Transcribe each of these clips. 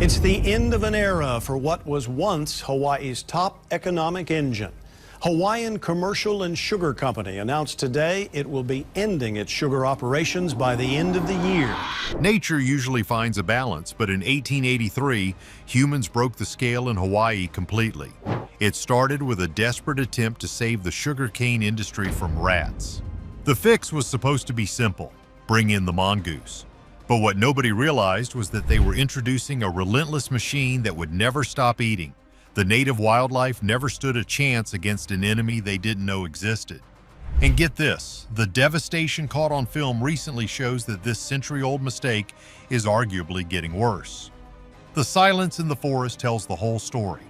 It's the end of an era for what was once Hawaii's top economic engine. Hawaiian Commercial and Sugar Company announced today it will be ending its sugar operations by the end of the year. Nature usually finds a balance, but in 1883, humans broke the scale in Hawaii completely. It started with a desperate attempt to save the sugarcane industry from rats. The fix was supposed to be simple: bring in the mongoose. But what nobody realized was that they were introducing a relentless machine that would never stop eating. The native wildlife never stood a chance against an enemy they didn't know existed. And get this, the devastation caught on film recently shows that this century-old mistake is arguably getting worse. The silence in the forest tells the whole story.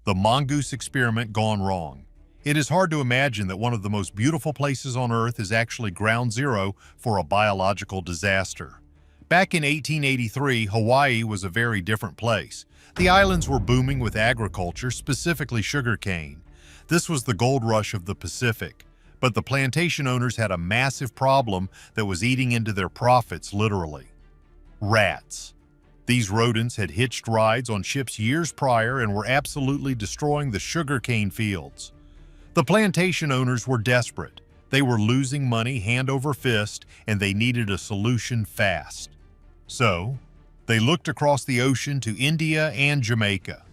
The mongoose experiment gone wrong. It is hard to imagine that one of the most beautiful places on Earth is actually ground zero for a biological disaster. Back in 1883, Hawaii was a very different place. The islands were booming with agriculture, specifically sugarcane. This was the gold rush of the Pacific. But the plantation owners had a massive problem that was eating into their profits, literally. Rats. These rodents had hitched rides on ships years prior and were absolutely destroying the sugarcane fields. The plantation owners were desperate. They were losing money hand over fist, and they needed a solution fast. So, they looked across the ocean to India and Jamaica.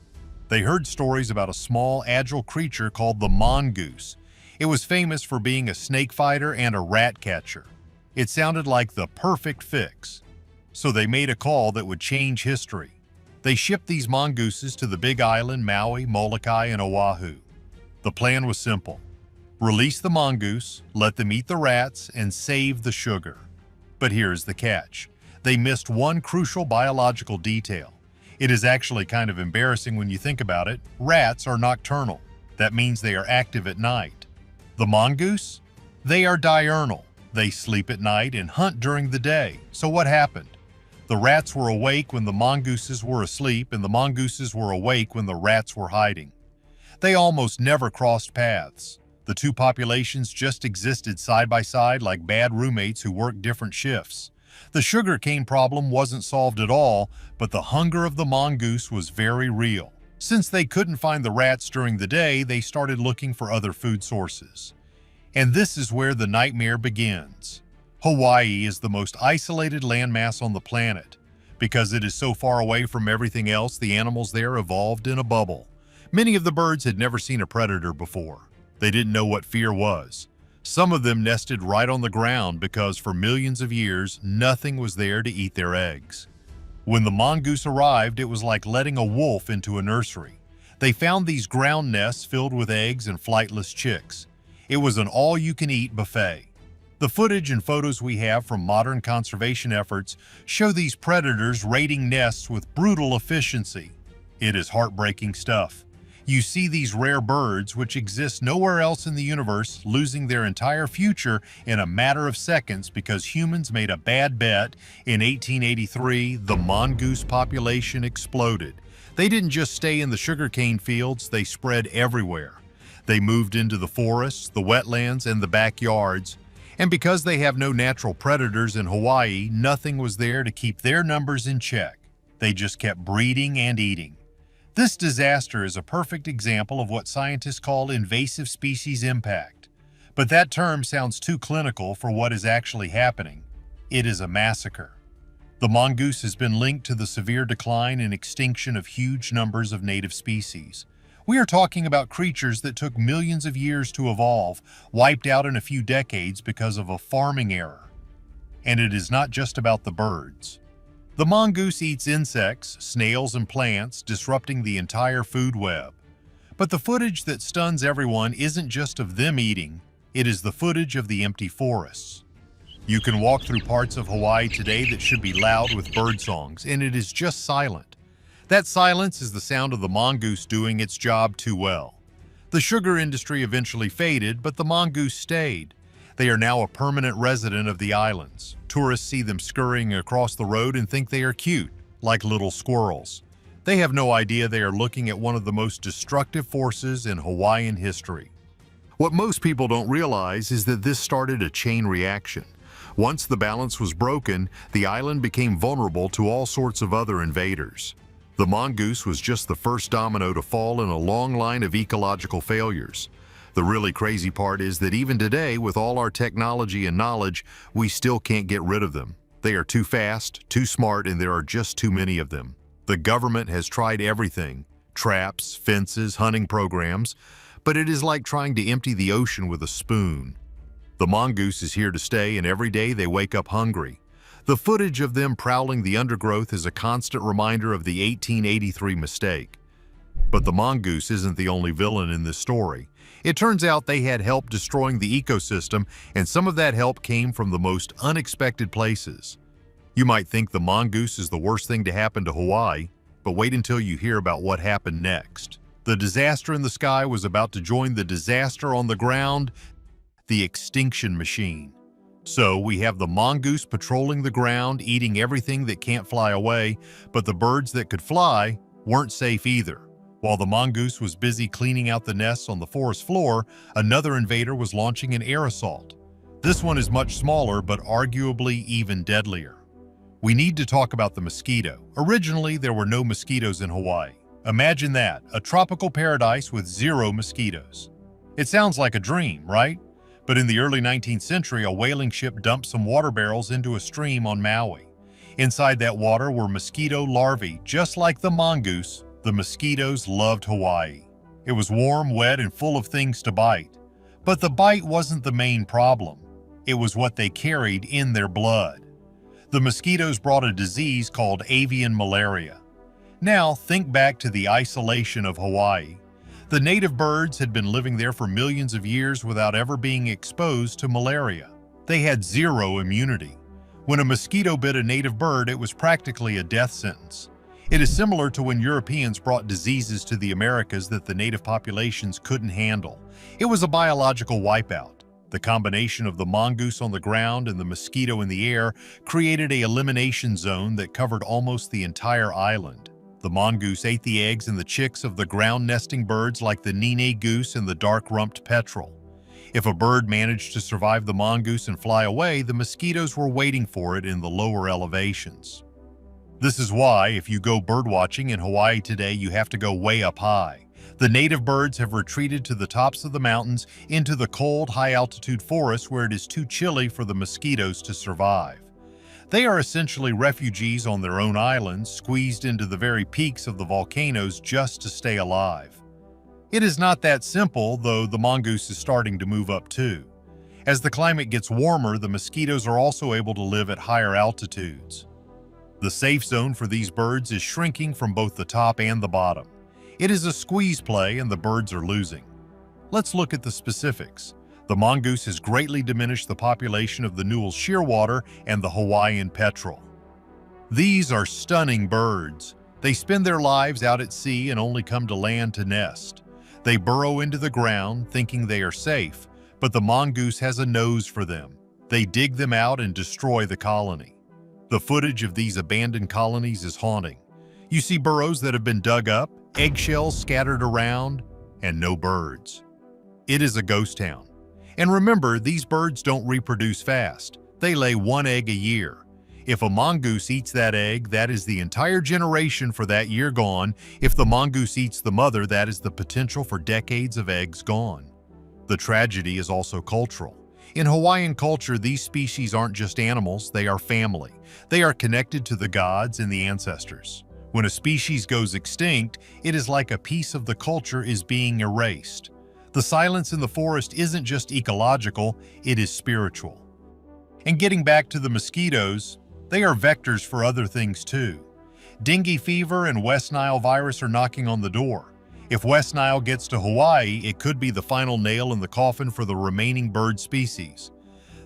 They heard stories about a small, agile creature called the mongoose. It was famous for being a snake fighter and a rat catcher. It sounded like the perfect fix. So they made a call that would change history. They shipped these mongooses to the Big Island, Maui, Molokai, and Oahu. The plan was simple: release the mongoose, let them eat the rats, and save the sugar. But here's the catch. They missed one crucial biological detail. It is actually kind of embarrassing when you think about it. Rats are nocturnal. That means they are active at night. The mongoose? They are diurnal. They sleep at night and hunt during the day. So what happened? The rats were awake when the mongooses were asleep, and the mongooses were awake when the rats were hiding. They almost never crossed paths. The two populations just existed side by side like bad roommates who worked different shifts. The sugarcane problem wasn't solved at all, but the hunger of the mongoose was very real. Since they couldn't find the rats during the day, they started looking for other food sources. And this is where the nightmare begins. Hawaii is the most isolated landmass on the planet. Because it is so far away from everything else, the animals there evolved in a bubble. Many of the birds had never seen a predator before. They didn't know what fear was. Some of them nested right on the ground because for millions of years, nothing was there to eat their eggs. When the mongoose arrived, it was like letting a wolf into a nursery. They found these ground nests filled with eggs and flightless chicks. It was an all-you-can-eat buffet. The footage and photos we have from modern conservation efforts show these predators raiding nests with brutal efficiency. It is heartbreaking stuff. You see these rare birds, which exist nowhere else in the universe, losing their entire future in a matter of seconds because humans made a bad bet. In 1883, the mongoose population exploded. They didn't just stay in the sugarcane fields, they spread everywhere. They moved into the forests, the wetlands, and the backyards. And because they have no natural predators in Hawaii, nothing was there to keep their numbers in check. They just kept breeding and eating. This disaster is a perfect example of what scientists call invasive species impact. But that term sounds too clinical for what is actually happening. It is a massacre. The mongoose has been linked to the severe decline and extinction of huge numbers of native species. We are talking about creatures that took millions of years to evolve, wiped out in a few decades because of a farming error. And it is not just about the birds. The mongoose eats insects, snails, and plants, disrupting the entire food web. But the footage that stuns everyone isn't just of them eating, it is the footage of the empty forests. You can walk through parts of Hawaii today that should be loud with bird songs, and it is just silent. That silence is the sound of the mongoose doing its job too well. The sugar industry eventually faded, but the mongoose stayed. They are now a permanent resident of the islands. Tourists see them scurrying across the road and think they are cute, like little squirrels. They have no idea they are looking at one of the most destructive forces in Hawaiian history. What most people don't realize is that this started a chain reaction. Once the balance was broken, the island became vulnerable to all sorts of other invaders. The mongoose was just the first domino to fall in a long line of ecological failures. The really crazy part is that even today, with all our technology and knowledge, we still can't get rid of them. They are too fast, too smart, and there are just too many of them. The government has tried everything: traps, fences, hunting programs, but it is like trying to empty the ocean with a spoon. The mongoose is here to stay, and every day they wake up hungry. The footage of them prowling the undergrowth is a constant reminder of the 1883 mistake. But the mongoose isn't the only villain in this story. It turns out they had help destroying the ecosystem, and some of that help came from the most unexpected places. You might think the mongoose is the worst thing to happen to Hawaii, but wait until you hear about what happened next. The disaster in the sky was about to join the disaster on the ground, the extinction machine. So we have the mongoose patrolling the ground, eating everything that can't fly away, but the birds that could fly weren't safe either. While the mongoose was busy cleaning out the nests on the forest floor, another invader was launching an air assault. This one is much smaller, but arguably even deadlier. We need to talk about the mosquito. Originally, there were no mosquitoes in Hawaii. Imagine that, a tropical paradise with 0 mosquitoes. It sounds like a dream, right? But in the early 19th century, a whaling ship dumped some water barrels into a stream on Maui. Inside that water were mosquito larvae, just like the mongoose. The mosquitoes loved Hawaii. It was warm, wet, and full of things to bite. But the bite wasn't the main problem. It was what they carried in their blood. The mosquitoes brought a disease called avian malaria. Now, think back to the isolation of Hawaii. The native birds had been living there for millions of years without ever being exposed to malaria. They had 0 immunity. When a mosquito bit a native bird, it was practically a death sentence. It is similar to when Europeans brought diseases to the Americas that the native populations couldn't handle. It was a biological wipeout. The combination of the mongoose on the ground and the mosquito in the air created an elimination zone that covered almost the entire island. The mongoose ate the eggs and the chicks of the ground-nesting birds like the nene goose and the dark-rumped petrel. If a bird managed to survive the mongoose and fly away, the mosquitoes were waiting for it in the lower elevations. This is why, if you go birdwatching in Hawaii today, you have to go way up high. The native birds have retreated to the tops of the mountains into the cold, high-altitude forests where it is too chilly for the mosquitoes to survive. They are essentially refugees on their own islands, squeezed into the very peaks of the volcanoes just to stay alive. It is not that simple, though the mongoose is starting to move up too. As the climate gets warmer, the mosquitoes are also able to live at higher altitudes. The safe zone for these birds is shrinking from both the top and the bottom. It is a squeeze play and the birds are losing. Let's look at the specifics. The mongoose has greatly diminished the population of the Newell's shearwater and the Hawaiian petrel. These are stunning birds. They spend their lives out at sea and only come to land to nest. They burrow into the ground thinking they are safe, but the mongoose has a nose for them. They dig them out and destroy the colony. The footage of these abandoned colonies is haunting. You see burrows that have been dug up, eggshells scattered around, and no birds. It is a ghost town. And remember, these birds don't reproduce fast. They lay 1 egg a year. If a mongoose eats that egg, that is the entire generation for that year gone. If the mongoose eats the mother, that is the potential for decades of eggs gone. The tragedy is also cultural. In Hawaiian culture, these species aren't just animals, they are family. They are connected to the gods and the ancestors. When a species goes extinct, it is like a piece of the culture is being erased. The silence in the forest isn't just ecological, it is spiritual. And getting back to the mosquitoes, they are vectors for other things too. Dengue fever and West Nile virus are knocking on the door. If West Nile gets to Hawaii, it could be the final nail in the coffin for the remaining bird species.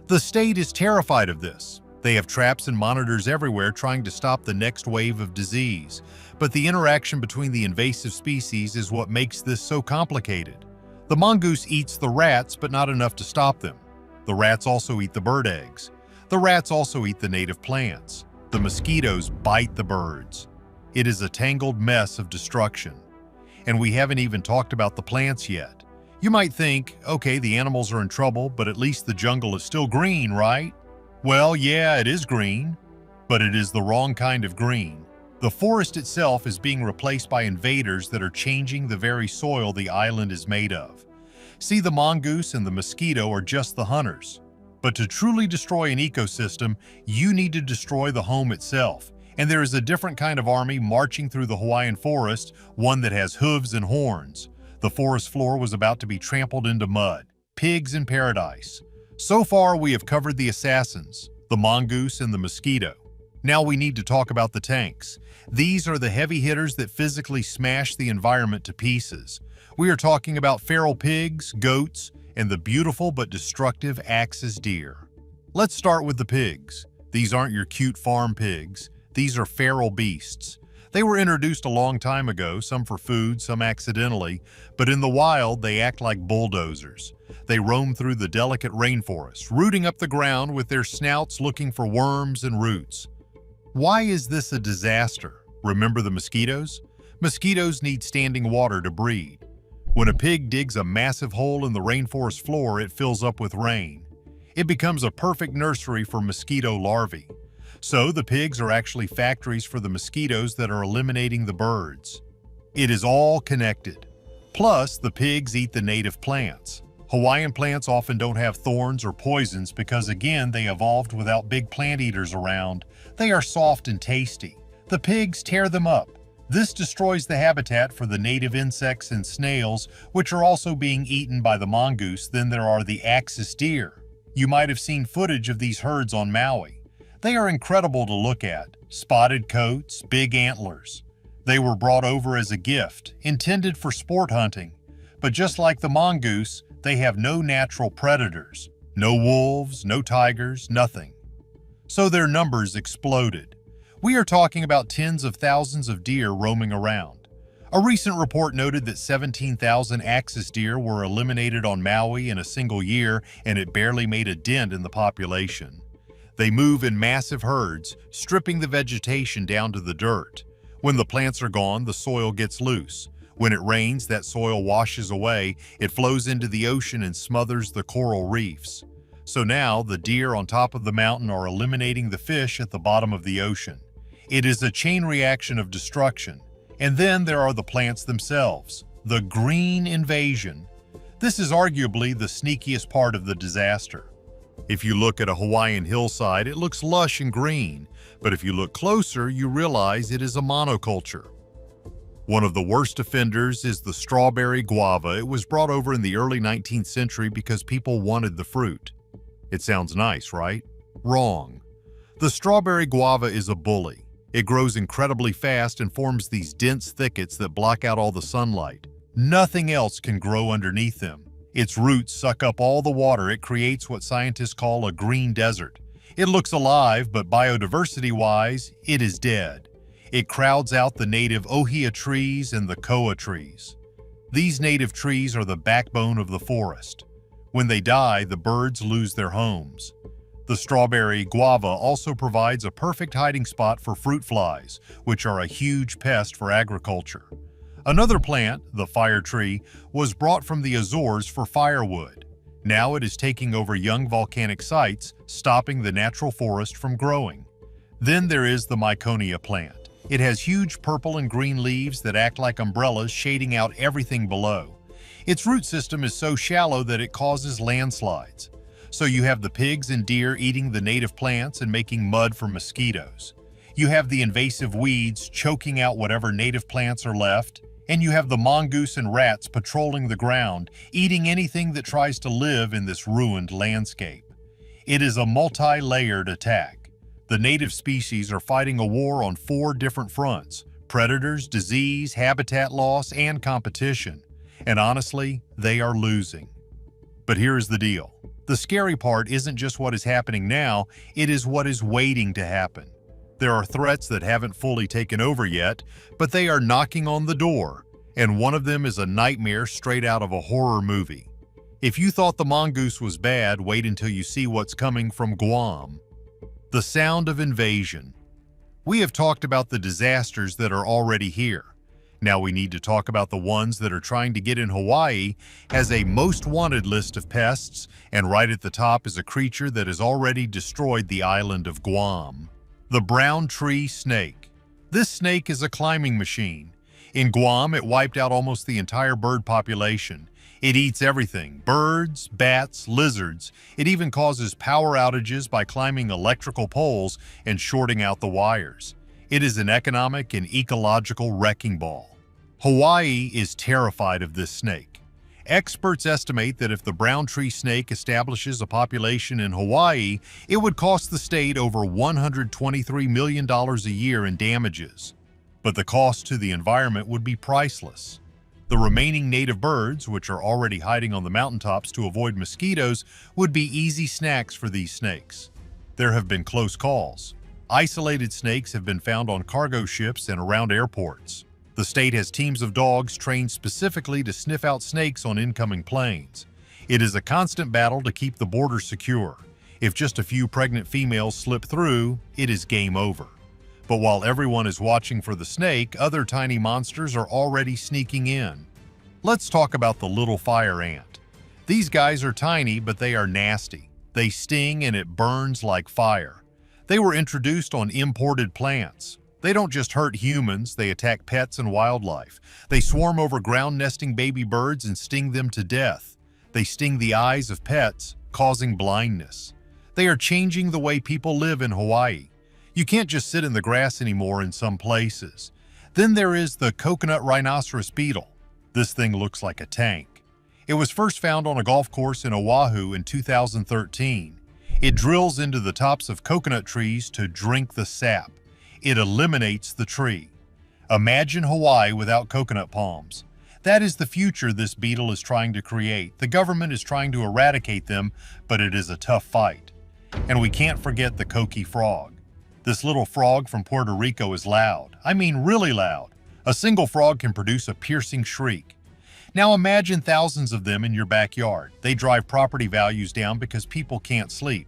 The state is terrified of this. They have traps and monitors everywhere trying to stop the next wave of disease. But the interaction between the invasive species is what makes this so complicated. The mongoose eats the rats, but not enough to stop them. The rats also eat the bird eggs. The rats also eat the native plants. The mosquitoes bite the birds. It is a tangled mess of destruction. And we haven't even talked about the plants yet. You might think, okay, the animals are in trouble, but at least the jungle is still green, right? Well, yeah, it is green, but it is the wrong kind of green. The forest itself is being replaced by invaders that are changing the very soil the island is made of. See, the mongoose and the mosquito are just the hunters. But to truly destroy an ecosystem, you need to destroy the home itself. And there is a different kind of army marching through the Hawaiian forest, one that has hooves and horns. The forest floor was about to be trampled into mud. Pigs in paradise. So far, we have covered the assassins, the mongoose and the mosquito. Now we need to talk about the tanks. These are the heavy hitters that physically smash the environment to pieces. We are talking about feral pigs, goats, and the beautiful but destructive axis deer. Let's start with the pigs. These aren't your cute farm pigs. These are feral beasts. They were introduced a long time ago, some for food, some accidentally, but in the wild they act like bulldozers. They roam through the delicate rainforest, rooting up the ground with their snouts looking for worms and roots. Why is this a disaster? Remember the mosquitoes? Mosquitoes need standing water to breed. When a pig digs a massive hole in the rainforest floor, it fills up with rain. It becomes a perfect nursery for mosquito larvae. So the pigs are actually factories for the mosquitoes that are eliminating the birds. It is all connected. Plus, the pigs eat the native plants. Hawaiian plants often don't have thorns or poisons because, again, they evolved without big plant eaters around. They are soft and tasty. The pigs tear them up. This destroys the habitat for the native insects and snails, which are also being eaten by the mongoose. Then there are the axis deer. You might have seen footage of these herds on Maui. They are incredible to look at. Spotted coats, big antlers. They were brought over as a gift, intended for sport hunting. But just like the mongoose, they have no natural predators. No wolves, no tigers, nothing. So their numbers exploded. We are talking about tens of thousands of deer roaming around. A recent report noted that 17,000 axis deer were eliminated on Maui in a single year, and it barely made a dent in the population. They move in massive herds, stripping the vegetation down to the dirt. When the plants are gone, the soil gets loose. When it rains, that soil washes away, it flows into the ocean and smothers the coral reefs. So now, the deer on top of the mountain are eliminating the fish at the bottom of the ocean. It is a chain reaction of destruction. And then there are the plants themselves, the green invasion. This is arguably the sneakiest part of the disaster. If you look at a Hawaiian hillside, it looks lush and green, but if you look closer, you realize it is a monoculture. One of the worst offenders is the strawberry guava. It was brought over in the early 19th century because people wanted the fruit. It sounds nice, right? Wrong. The strawberry guava is a bully. It grows incredibly fast and forms these dense thickets that block out all the sunlight. Nothing else can grow underneath them. Its roots suck up all the water. It creates what scientists call a green desert. It looks alive, but biodiversity-wise, it is dead. It crowds out the native Ohi'a trees and the koa trees. These native trees are the backbone of the forest. When they die, the birds lose their homes. The strawberry guava also provides a perfect hiding spot for fruit flies, which are a huge pest for agriculture. Another plant, the fire tree, was brought from the Azores for firewood. Now it is taking over young volcanic sites, stopping the natural forest from growing. Then there is the Miconia plant. It has huge purple and green leaves that act like umbrellas, shading out everything below. Its root system is so shallow that it causes landslides. So you have the pigs and deer eating the native plants and making mud for mosquitoes. You have the invasive weeds choking out whatever native plants are left. And you have the mongoose and rats patrolling the ground, eating anything that tries to live in this ruined landscape. It is a multi-layered attack. The native species are fighting a war on 4 different fronts: predators, disease, habitat loss, and competition. And honestly, they are losing. But here is the deal. The scary part isn't just what is happening now, it is what is waiting to happen. There are threats that haven't fully taken over yet, but they are knocking on the door, and one of them is a nightmare straight out of a horror movie. If you thought the mongoose was bad, wait until you see what's coming from Guam. The sound of invasion. We have talked about the disasters that are already here. Now we need to talk about the ones that are trying to get in. Hawaii has a most wanted list of pests, and right at the top is a creature that has already destroyed the island of Guam. The brown tree snake. This snake is a climbing machine. In Guam, it wiped out almost the entire bird population. It eats everything: birds, bats, lizards. It even causes power outages by climbing electrical poles and shorting out the wires. It is an economic and ecological wrecking ball. Hawaii is terrified of this snake. Experts estimate that if the brown tree snake establishes a population in Hawaii, it would cost the state over $123 million a year in damages. But the cost to the environment would be priceless. The remaining native birds, which are already hiding on the mountaintops to avoid mosquitoes, would be easy snacks for these snakes. There have been close calls. Isolated snakes have been found on cargo ships and around airports. The state has teams of dogs trained specifically to sniff out snakes on incoming planes. It is a constant battle to keep the border secure. If just a few pregnant females slip through, it is game over. But while everyone is watching for the snake, other tiny monsters are already sneaking in. Let's talk about the little fire ant. These guys are tiny, but they are nasty. They sting and it burns like fire. They were introduced on imported plants. They don't just hurt humans, they attack pets and wildlife. They swarm over ground-nesting baby birds and sting them to death. They sting the eyes of pets, causing blindness. They are changing the way people live in Hawaii. You can't just sit in the grass anymore in some places. Then there is the coconut rhinoceros beetle. This thing looks like a tank. It was first found on a golf course in Oahu in 2013. It drills into the tops of coconut trees to drink the sap. It eliminates the tree. Imagine Hawaii without coconut palms. That is the future this beetle is trying to create. The government is trying to eradicate them, but it is a tough fight. And we can't forget the coqui frog. This little frog from Puerto Rico is loud. I mean really loud. A single frog can produce a piercing shriek. Now imagine thousands of them in your backyard. They drive property values down because people can't sleep.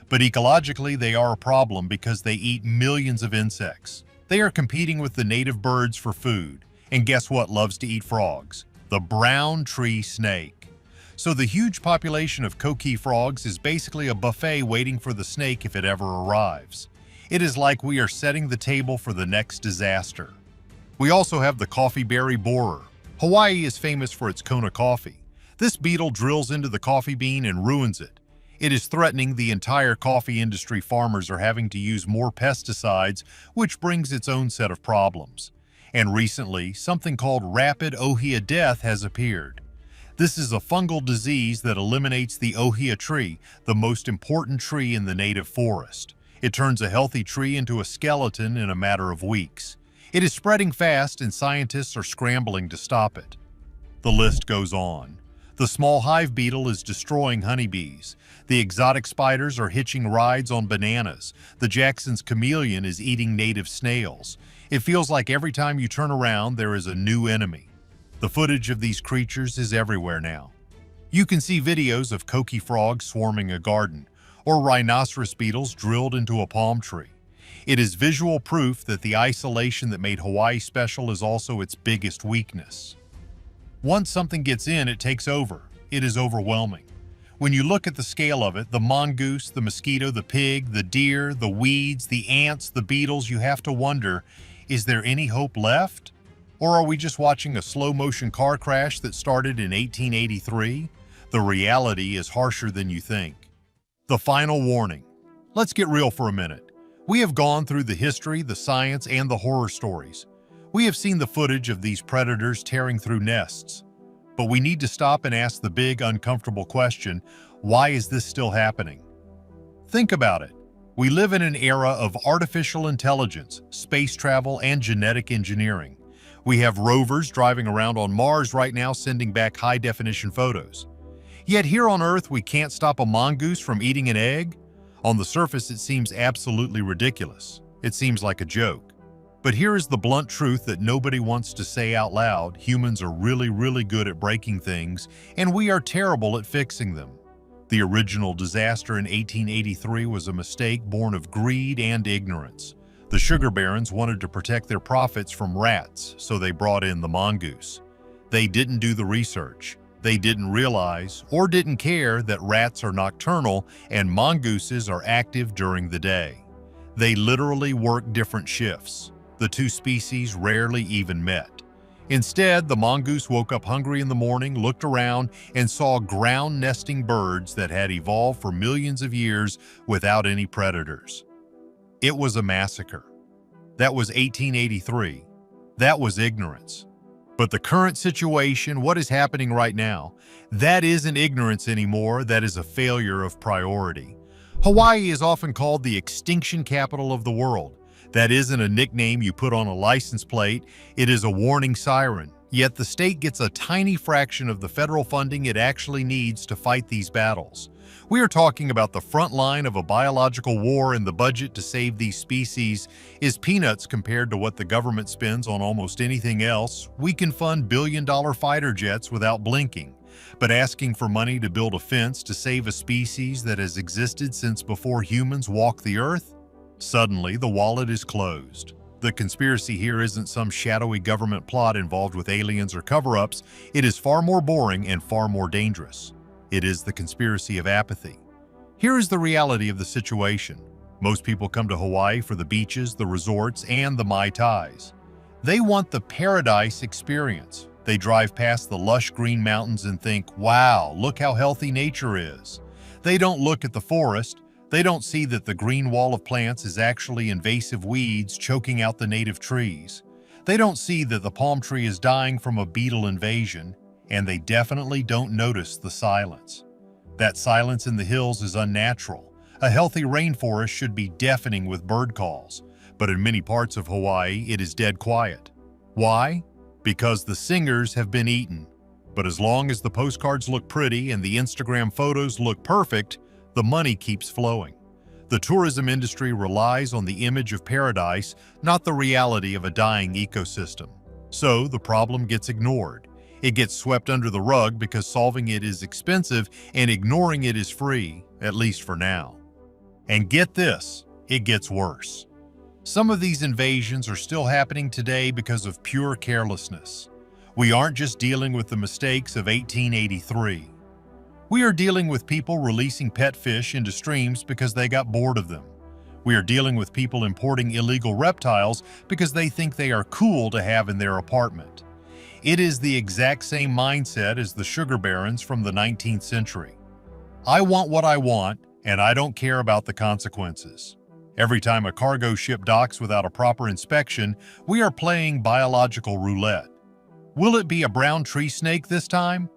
But ecologically, they are a problem because they eat millions of insects. They are competing with the native birds for food. And guess what loves to eat frogs? The brown tree snake. So the huge population of coqui frogs is basically a buffet waiting for the snake if it ever arrives. It is like we are setting the table for the next disaster. We also have the coffee berry borer. Hawaii is famous for its Kona coffee. This beetle drills into the coffee bean and ruins it. It is threatening the entire coffee industry. Farmers are having to use more pesticides, which brings its own set of problems. And recently, something called rapid Ohi'a death has appeared. This is a fungal disease that eliminates the Ohi'a tree, the most important tree in the native forest. It turns a healthy tree into a skeleton in a matter of weeks. It is spreading fast and scientists are scrambling to stop it. The list goes on. The small hive beetle is destroying honeybees. The exotic spiders are hitching rides on bananas. The Jackson's chameleon is eating native snails. It feels like every time you turn around, there is a new enemy. The footage of these creatures is everywhere now. You can see videos of coqui frogs swarming a garden, or rhinoceros beetles drilled into a palm tree. It is visual proof that the isolation that made Hawaii special is also its biggest weakness. Once something gets in, it takes over. It is overwhelming. When you look at the scale of it, the mongoose, the mosquito, the pig, the deer, the weeds, the ants, the beetles, you have to wonder, is there any hope left? Or are we just watching a slow-motion car crash that started in 1883? The reality is harsher than you think. The final warning. Let's get real for a minute. We have gone through the history, the science, and the horror stories. We have seen the footage of these predators tearing through nests. But we need to stop and ask the big, uncomfortable question, why is this still happening? Think about it. We live in an era of artificial intelligence, space travel, and genetic engineering. We have rovers driving around on Mars right now sending back high-definition photos. Yet here on Earth, we can't stop a mongoose from eating an egg? On the surface, it seems absolutely ridiculous. It seems like a joke. But here is the blunt truth that nobody wants to say out loud. Humans are really good at breaking things, and we are terrible at fixing them. The original disaster in 1883 was a mistake born of greed and ignorance. The sugar barons wanted to protect their profits from rats, so they brought in the mongoose. They didn't do the research. They didn't realize or didn't care that rats are nocturnal and mongooses are active during the day. They literally worked different shifts. The two species rarely even met. Instead, the mongoose woke up hungry in the morning, looked around, and saw ground-nesting birds that had evolved for millions of years without any predators. It was a massacre. That was 1883. That was ignorance. But the current situation, what is happening right now, that isn't ignorance anymore, that is a failure of priority. Hawaii is often called the extinction capital of the world. That isn't a nickname you put on a license plate, it is a warning siren. Yet the state gets a tiny fraction of the federal funding it actually needs to fight these battles. We are talking about the front line of a biological war, and the budget to save these species is peanuts compared to what the government spends on almost anything else. We can fund billion-dollar fighter jets without blinking. But asking for money to build a fence to save a species that has existed since before humans walked the earth? Suddenly, the wallet is closed. The conspiracy here isn't some shadowy government plot involved with aliens or cover-ups. It is far more boring and far more dangerous. It is the conspiracy of apathy. Here is the reality of the situation. Most people come to Hawaii for the beaches, the resorts, and the Mai Tais. They want the paradise experience. They drive past the lush green mountains and think, wow, look how healthy nature is. They don't look at the forest. They don't see that the green wall of plants is actually invasive weeds choking out the native trees. They don't see that the palm tree is dying from a beetle invasion, and they definitely don't notice the silence. That silence in the hills is unnatural. A healthy rainforest should be deafening with bird calls, but in many parts of Hawaii, it is dead quiet. Why? Because the singers have been eaten. But as long as the postcards look pretty and the Instagram photos look perfect, the money keeps flowing. The tourism industry relies on the image of paradise, not the reality of a dying ecosystem. So the problem gets ignored. It gets swept under the rug because solving it is expensive and ignoring it is free, at least for now. And get this, it gets worse. Some of these invasions are still happening today because of pure carelessness. We aren't just dealing with the mistakes of 1883. We are dealing with people releasing pet fish into streams because they got bored of them. We are dealing with people importing illegal reptiles because they think they are cool to have in their apartment. It is the exact same mindset as the sugar barons from the 19th century. I want what I want, and I don't care about the consequences. Every time a cargo ship docks without a proper inspection, we are playing biological roulette. Will it be a brown tree snake this time?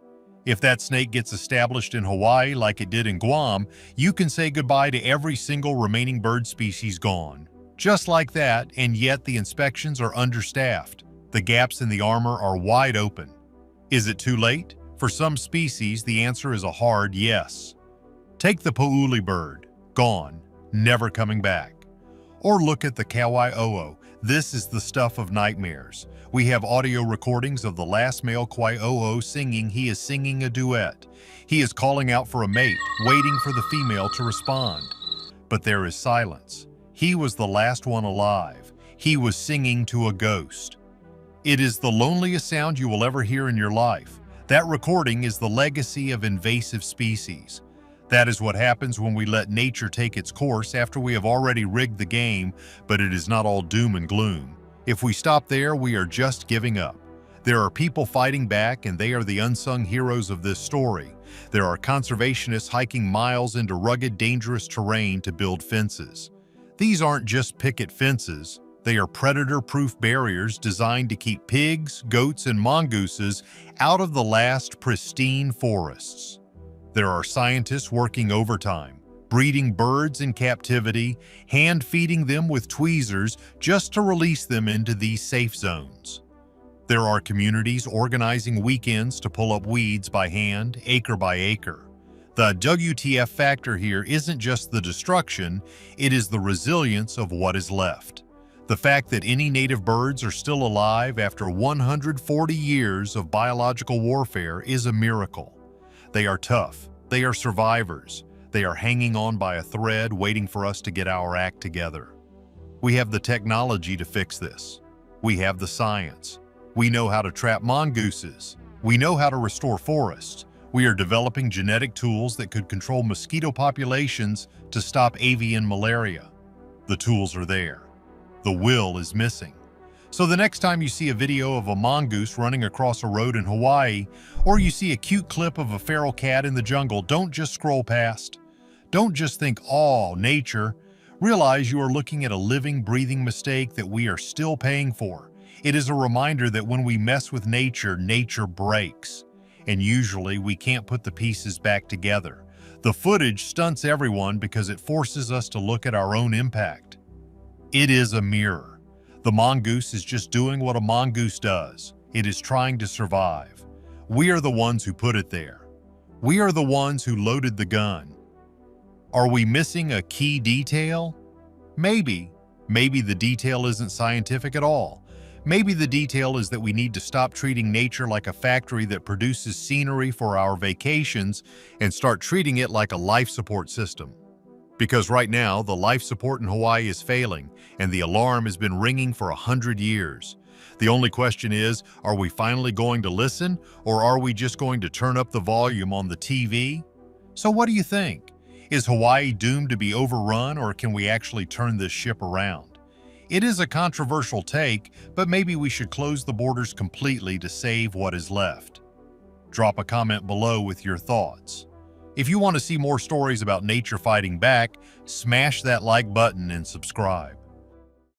If that snake gets established in Hawaii like it did in Guam, you can say goodbye to every single remaining bird species gone. Just like that, and yet the inspections are understaffed. The gaps in the armor are wide open. Is it too late? For some species, the answer is a hard yes. Take the Pu'uli bird, gone, never coming back. Or look at the Kauai-o'o. This is the stuff of nightmares. We have audio recordings of the last male Kauai-o'o singing. He is singing a duet. He is calling out for a mate, waiting for the female to respond. But there is silence. He was the last one alive. He was singing to a ghost. It is the loneliest sound you will ever hear in your life. That recording is the legacy of invasive species. That is what happens when we let nature take its course after we have already rigged the game, but it is not all doom and gloom. If we stop there, we are just giving up. There are people fighting back, and they are the unsung heroes of this story. There are conservationists hiking miles into rugged, dangerous terrain to build fences. These aren't just picket fences. They are predator-proof barriers designed to keep pigs, goats, and mongooses out of the last pristine forests. There are scientists working overtime, breeding birds in captivity, hand-feeding them with tweezers just to release them into these safe zones. There are communities organizing weekends to pull up weeds by hand, acre by acre. The WTF factor here isn't just the destruction, it is the resilience of what is left. The fact that any native birds are still alive after 140 years of biological warfare is a miracle. They are tough. They are survivors. They are hanging on by a thread, waiting for us to get our act together. We have the technology to fix this. We have the science. We know how to trap mongooses. We know how to restore forests. We are developing genetic tools that could control mosquito populations to stop avian malaria. The tools are there. The will is missing. So the next time you see a video of a mongoose running across a road in Hawaii, or you see a cute clip of a feral cat in the jungle, don't just scroll past. Don't just think, "Oh, nature." Realize you are looking at a living, breathing mistake that we are still paying for. It is a reminder that when we mess with nature, nature breaks. And usually we can't put the pieces back together. The footage stunts everyone because it forces us to look at our own impact. It is a mirror. The mongoose is just doing what a mongoose does. It is trying to survive. We are the ones who put it there. We are the ones who loaded the gun. Are we missing a key detail? Maybe. Maybe the detail isn't scientific at all. Maybe the detail is that we need to stop treating nature like a factory that produces scenery for our vacations and start treating it like a life support system. Because right now, the life support in Hawaii is failing, and the alarm has been ringing for 100 years. The only question is, are we finally going to listen, or are we just going to turn up the volume on the TV? So what do you think? Is Hawaii doomed to be overrun, or can we actually turn this ship around? It is a controversial take, but maybe we should close the borders completely to save what is left. Drop a comment below with your thoughts. If you want to see more stories about nature fighting back, smash that like button and subscribe.